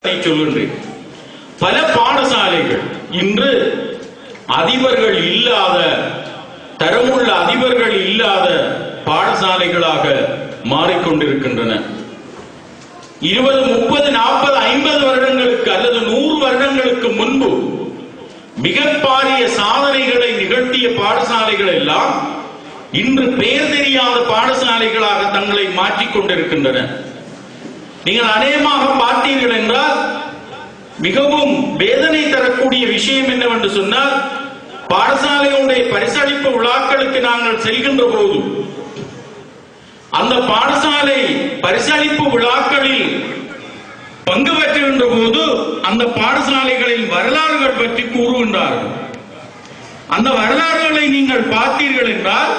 சொல்கின்றேன். பல பாடசாலைகள் இன்று அதிபர்கள் இல்லாத, தரமுள்ள அதிபர்கள் இல்லாத பாடசாலைகளாக மாறிக்கொண்டிருக்கின்றன. 20, 30, 40, 50 வருடங்களுக்கு அல்லது 100 வருடங்களுக்கு முன்பு மிக பாரிய சாதனைகளை நிகழ்த்திய பாடசாலைகள் எல்லாம் இன்று பெயர் தெரியாத பாடசாலைகளாக தங்களை மாற்றிக்கொண்டிருக்கின்றன. நீங்கள் அநேகமாக பார்த்தீர்கள் என்றால் மிகவும் வேதனை தரக்கூடிய விஷயம் என்னவென்று சொன்னால், பாடசாலைகளுடைய பரிசளிப்பு விழாக்களுக்கு நாங்கள் செல்கின்ற போது அந்த பாடசாலை பரிசளிப்பு விழாக்களில் பங்கு பெற்றுகின்ற போது அந்த பாடசாலைகளின் வரலாறுகள் பற்றி கூறுகின்றார்கள். அந்த வரலாறுகளை நீங்கள் பார்த்தீர்கள் என்றால்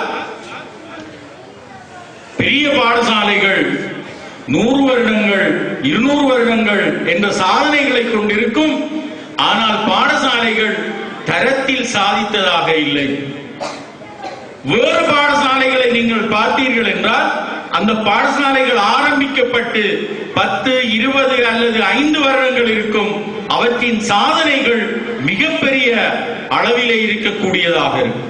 பெரிய பாடசாலைகள் 100 வருடங்கள் 200 வருடங்கள் என்ற சாதனைகளை கொண்டிருக்கும். ஆனால் பாடசாலைகள் தரத்தில் சாதித்ததாக இல்லை. வேறு பாடசாலைகளை நீங்கள் பார்த்தீர்கள் என்றால் அந்த பாடசாலைகள் ஆரம்பிக்கப்பட்டு 10, 20 அல்லது 5 வருடங்கள் இருக்கும். அவற்றின் சாதனைகள் மிகப்பெரிய அளவிலே இருக்கக்கூடியதாக இருக்கும்.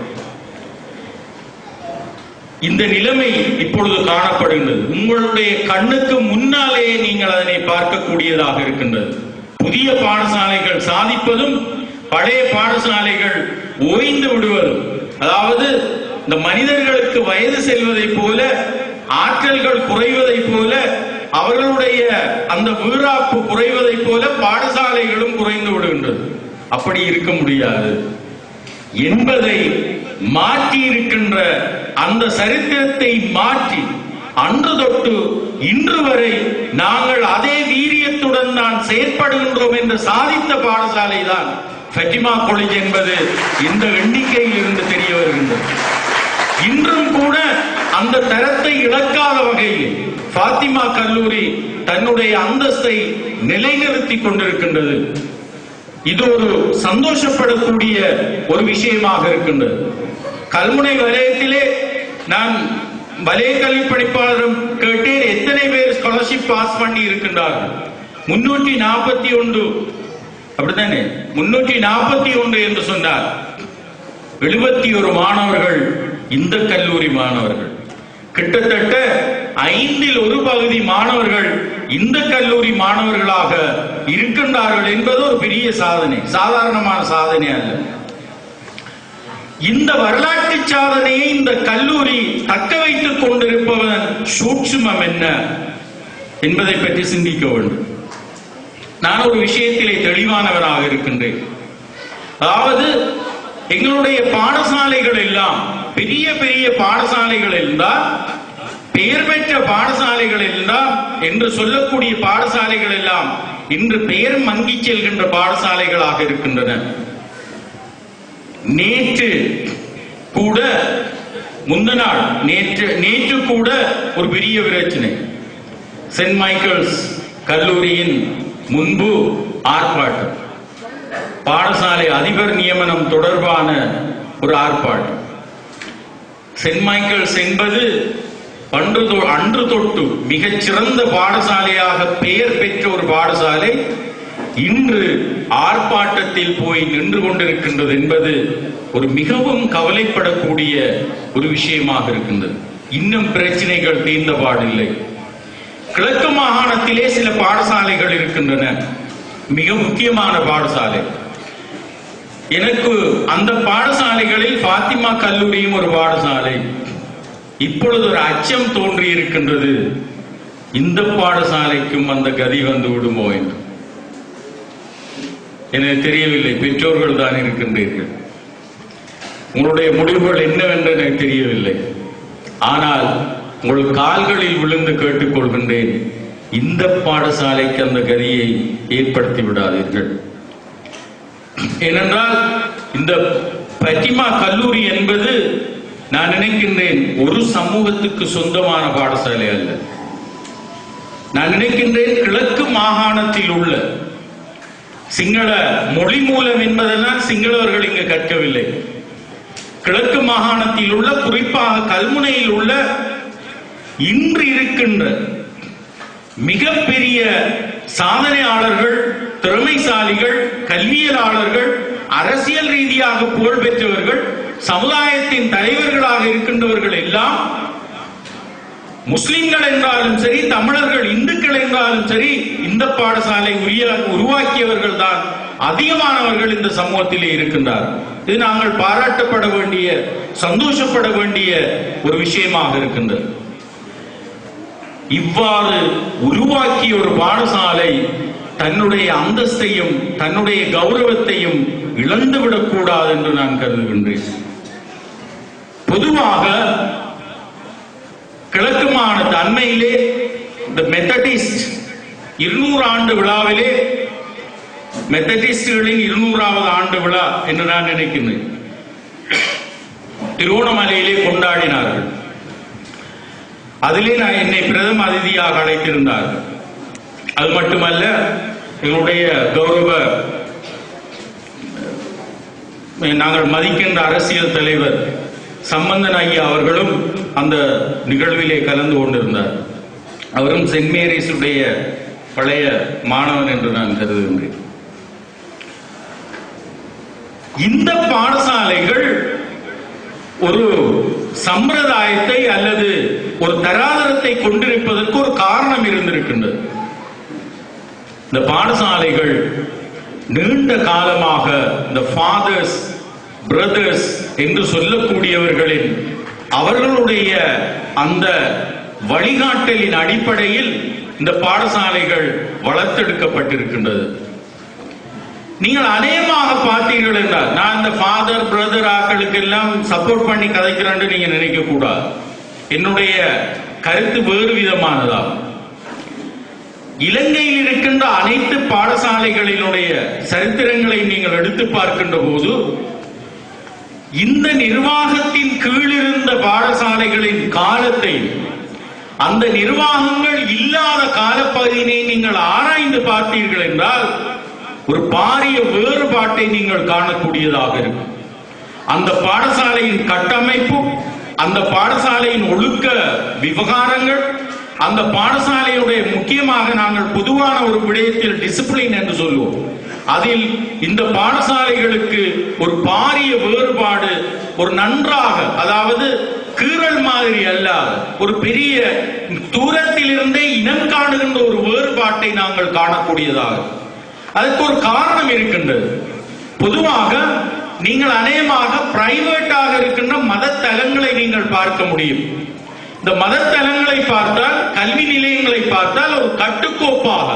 இந்த நிலைமை இப்பொழுது காணப்படுகின்றது. உங்களுடைய கண்ணுக்கு முன்னாலேயே நீங்கள் அதனை பார்க்கக்கூடியதாக இருக்கின்றது. புதிய பாடசாலைகள் சாதிப்பதும் பழைய பாடசாலைகள் ஓய்ந்து விடுவதும், அதாவது இந்த மனிதர்களுக்கு வயது செல்வதை போல, ஆற்றல்கள் குறைவதை போல, அவர்களுடைய அந்த வீராப்பு குறைவதை போல பாடசாலைகளும் குறைந்து விடுகின்றது. அப்படி இருக்க முடியாது என்பதை மாற்றி இருக்கின்ற அந்த சரித்திரத்தை மாற்றி அன்று தொட்டு இன்று வரை நாங்கள் அதே வீரியத்துடன் தான் செயற்படுகின்றோம் என்று சாதித்த பாடசாலை தான் ஃபத்திமா காலேஜ் என்பது இந்த எண்ணிக்கையில் இருந்து தெரிய வருகின்றது. இன்றும் கூட அந்த தரத்தை இழக்காத வகையில் ஃபாத்திமா கல்லூரி தன்னுடைய அந்தஸ்தை நிலைநிறுத்திக் கொண்டிருக்கின்றது. இது ஒரு சந்தோஷப்படக்கூடிய ஒரு விஷயமாக இருக்கின்றது. கல்முனை வலயத்திலே நான் வலய கல்வி பணிப்பாளரும் கேட்டேன், எத்தனை பேர் ஸ்காலர்ஷிப் பாஸ் பண்ணி இருக்கின்றார்கள்? 341. அப்படித்தானே? 341 என்று சொன்னார். 71 மாணவர்கள் இந்த கல்லூரி மாணவர்கள். கிட்டத்தட்ட 5இல் 1 பகுதி மாணவர்கள் இந்த கல்லூரி மாணவர்களாக இருக்கின்றார்கள் என்பது ஒரு பெரிய சாதனை, சாதாரணமான சாதனை அல்ல. இந்த வரலாற்று சாதனையை இந்த கல்லூரி தக்க வைத்துக் கொண்டிருப்பவன் சூட்சுமம் என்ன என்பதை பற்றி சிந்திக்க வேண்டும். நான் ஒரு விஷயத்திலே தெளிவானவராக இருக்கின்றேன். அதாவது எங்களுடைய பாடசாலைகள் எல்லாம் பெரிய பெரிய பாடசாலைகள் இருந்தால், பெயர் பெற்ற பாடசாலைகள் எல்லாம் என்று சொல்லக்கூடிய பாடசாலைகள் எல்லாம் இன்று பெயர் மங்கி செல்கின்ற பாடசாலைகளாக இருக்கின்றன. நேற்று கூட முந்தநாள் நேற்று கூட ஒரு பெரிய பிரச்சனை. சென்ட் மைக்கேல்ஸ் கல்லூரியின் முன்பு ஆர்ப்பாட்டம், பாடசாலை அதிபர் நியமனம் தொடர்பான ஒரு ஆர்ப்பாட்டம். சென்ட் மைக்கேல்ஸ் என்பது அன்று தொட்டு மிகச் சிறந்த பாடசாலையாக பெயர் பெற்ற ஒரு பாடசாலை இன்று ஆர்ப்பாட்டத்தில் போய் நின்று கொண்டிருக்கின்றது என்பது ஒரு மிகவும் கவலைப்படக்கூடிய ஒரு விஷயமாக இருக்கின்றது. இன்னும் பிரச்சனைகள் தீர்ந்த பாடில்லை. கிழக்கு மாகாணத்திலே சில பாடசாலைகள் இருக்கின்றன, மிக முக்கியமான பாடசாலை. எனக்கு அந்த பாடசாலைகளில் ஃபாத்திமா கல்லூரியும் ஒரு பாடசாலை. இப்பொழுது ஒரு அச்சம் தோன்றி இருக்கின்றது, இந்த பாடசாலைக்கும் அந்த கதி வந்து விடுமோ என்று. எனக்கு தெரியவில்லை, பெற்றோர்கள் தான் இருக்கின்றீர்கள், உங்களுடைய முடிவுகள் என்னவென்று எனக்கு தெரியவில்லை. ஆனால் உங்கள் கால்களில் விழுந்து கேட்டுக்கொள்கின்றேன், இந்த பாடசாலைக்கு அந்த கதியை ஏற்படுத்தி விடாதீர்கள். ஏனென்றால் இந்த ஃபத்திமா கல்லூரி என்பது நான் நினைக்கின்றேன் ஒரு சமூகத்துக்கு சொந்தமான பாடசாலை அல்ல. நான் நினைக்கின்றேன் கிழக்கு மாகாணத்தில் உள்ள சிங்கள மொழி மூலம் என்பதெல்லாம் சிங்களவர்கள் இங்கு கற்கவில்லை. கிழக்கு மாகாணத்தில் உள்ள, குறிப்பாக கல்முனையில் உள்ள இன்று இருக்கின்ற மிகப்பெரிய சாதனையாளர்கள், திறமைசாலிகள், கல்வியலாளர்கள், அரசியல் ரீதியாக புகழ் பெற்றவர்கள், சமுதாயத்தின் தலைவர்களாக இருக்கின்றவர்கள் எல்லாம் முஸ்லிம்கள் என்றாலும் சரி, தமிழர்கள், இந்துக்கள் என்றாலும் சரி, இந்த பாடசாலை உருவாக்கியவர்கள் தான் அதிகமானவர்கள் இந்த சமூகத்திலே இருக்கின்றார்கள். இது நாங்கள் பாராட்டப்பட வேண்டிய, சந்தோஷப்பட வேண்டிய ஒரு விஷயமாக இருக்கின்றது. இவ்வாறு உருவாக்கிய ஒரு பாடசாலை தன்னுடைய அந்தஸ்தையும் தன்னுடைய கௌரவத்தையும் இழந்துவிடக் கூடாது என்று நான் கருதுகின்றேன். பொதுவாக கிழக்கு மாநில அண்மையிலே இந்த மெத்தடிஸ்ட் 200 ஆண்டு விழாவிலே, மெத்தடிஸ்டுகளின் 200வது ஆண்டு விழா என்று நான் நினைக்கிறேன், திருவோணமலையிலே கொண்டாடினார்கள். அதிலே நான் என்னை பிரதம அதிதியாக அழைத்திருந்தார்கள். அது மட்டுமல்ல, எங்களுடைய கௌரவ நாங்கள் மதிக்கின்ற அரசியல் தலைவர் சம்பந்தன் ஐயா அவர்களும் அந்த நிகழ்விலே கலந்து கொண்டிருந்தார். அவரும் சென்ட் மேரிஸுடைய பழைய மாணவன் என்று நான் கருதுகின்றேன். இந்த பாடசாலைகள் ஒரு சம்பிரதாயத்தை அல்லது ஒரு தராதரத்தை கொண்டிருப்பதற்கு ஒரு காரணம் இருந்திருக்கின்றது. இந்த பாடசாலைகள் நீண்ட காலமாக இந்த ஃபாதர்ஸ், பிரதர்ஸ் என்று சொல்லக்கூடியவர்களின் அவர்களுடைய அந்த வழிகாட்டலின் அடிப்படையில் இந்த பாடசாலைகள் வளர்த்தெடுக்கப்பட்டிருக்கின்றது. நீங்கள் அநேகமாக பார்த்தீர்கள் என்றால், நான் இந்த ஃபாதர் பிரதர் ஆக்களுக்கு எல்லாம் சப்போர்ட் பண்ணி கதைக்கிறேன் நீங்க நினைக்க கூடாது. என்னுடைய கருத்து வேறு விதமானதாகும். இலங்கையில் இருக்கின்ற அனைத்து பாடசாலைகளினுடைய சரித்திரங்களை நீங்கள் எடுத்து பார்க்கின்ற போது, இந்த நிர்வாகத்தின் கீழ் இருந்த பாடசாலைகளின் காலத்தை, அந்த நிர்வாகங்கள் இல்லாத காலப்பகுதியினை நீங்கள் ஆராய்ந்து பார்த்தீர்கள் என்றால் ஒரு பாரிய வேறுபாட்டை நீங்கள் காணக்கூடியதாக இருக்கும். அந்த பாடசாலையின் கட்டமைப்பு, அந்த பாடசாலையின் ஒழுக்க விவகாரங்கள், அந்த பாடசாலையுடைய முக்கியமாக நாங்கள் பொதுவான ஒரு விடயத்தில் டிசிப்ளின் என்று சொல்லுவோம். அதில் இந்த பாடசாலைகளுக்கு ஒரு பாரிய வேறுபாடு, ஒரு நன்றாக, அதாவது கீறல் மாதிரி அல்லாத ஒரு பெரிய தூரத்தில் இருந்தே இனம் காணுகின்ற ஒரு வேறுபாட்டை நாங்கள் காணக்கூடியதாக. அதுக்கு ஒரு காரணம் இருக்கின்றது. பொதுவாக நீங்கள் அநேகமாக பிரைவேட்டாக இருக்கின்ற மதத்தலங்களை நீங்கள் பார்க்க முடியும். இந்த மதத்தலங்களை பார்த்தால், கல்வி நிலையங்களை பார்த்தால் ஒரு கட்டுக்கோப்பாக,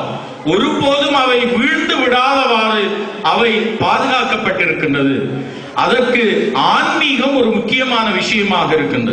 ஒருபோதும் அவை வீழ்ந்து விடாதவாறு அவை பாதுகாக்கப்பட்டிருக்கின்றது. அதற்கு ஆன்மீகம் ஒரு முக்கியமான விஷயமாக இருக்கின்றது.